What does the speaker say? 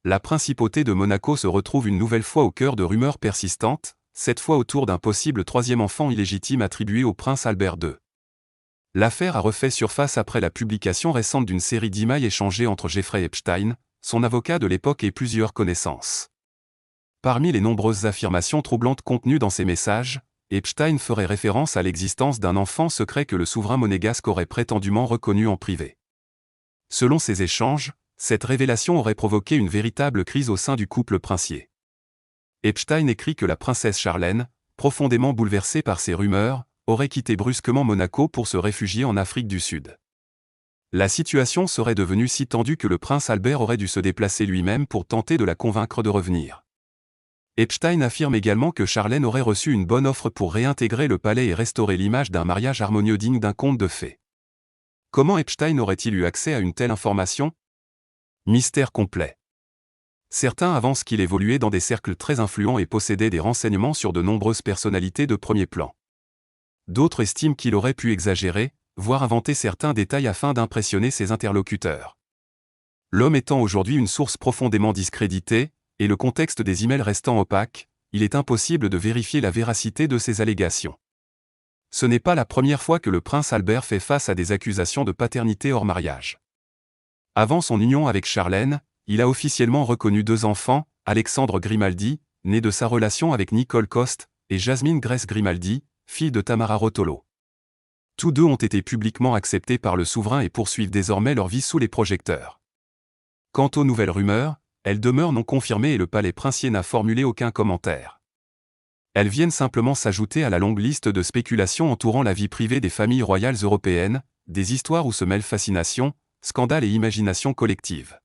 La principauté de Monaco se retrouve une nouvelle fois au cœur de rumeurs persistantes, cette fois autour d'un possible troisième enfant illégitime attribué au prince Albert II. L'affaire a refait surface après la publication récente d'une série d'emails échangés entre Jeffrey Epstein, son avocat de l'époque et plusieurs connaissances. Parmi les nombreuses affirmations troublantes contenues dans ces messages, Epstein ferait référence à l'existence d'un enfant secret que le souverain monégasque aurait prétendument reconnu en privé. Selon ces échanges, cette révélation aurait provoqué une véritable crise au sein du couple princier. Epstein écrit que la princesse Charlène, profondément bouleversée par ces rumeurs, aurait quitté brusquement Monaco pour se réfugier en Afrique du Sud. La situation serait devenue si tendue que le prince Albert aurait dû se déplacer lui-même pour tenter de la convaincre de revenir. Epstein affirme également que Charlène aurait reçu une bonne offre pour réintégrer le palais et restaurer l'image d'un mariage harmonieux digne d'un conte de fées. Comment Epstein aurait-il eu accès à une telle information ? Mystère complet. Certains avancent qu'il évoluait dans des cercles très influents et possédait des renseignements sur de nombreuses personnalités de premier plan. D'autres estiment qu'il aurait pu exagérer, voire inventer certains détails afin d'impressionner ses interlocuteurs. L'homme étant aujourd'hui une source profondément discréditée, et le contexte des emails restant opaque, il est impossible de vérifier la véracité de ces allégations. Ce n'est pas la première fois que le prince Albert fait face à des accusations de paternité hors mariage. Avant son union avec Charlène, il a officiellement reconnu 2 enfants, Alexandre Grimaldi, né de sa relation avec Nicole Coste, et Jasmine Grace Grimaldi, fille de Tamara Rotolo. Tous 2 ont été publiquement acceptés par le souverain et poursuivent désormais leur vie sous les projecteurs. Quant aux nouvelles rumeurs, elles demeurent non confirmées et le palais princier n'a formulé aucun commentaire. Elles viennent simplement s'ajouter à la longue liste de spéculations entourant la vie privée des familles royales européennes, des histoires où se mêlent fascination, scandale et imagination collective.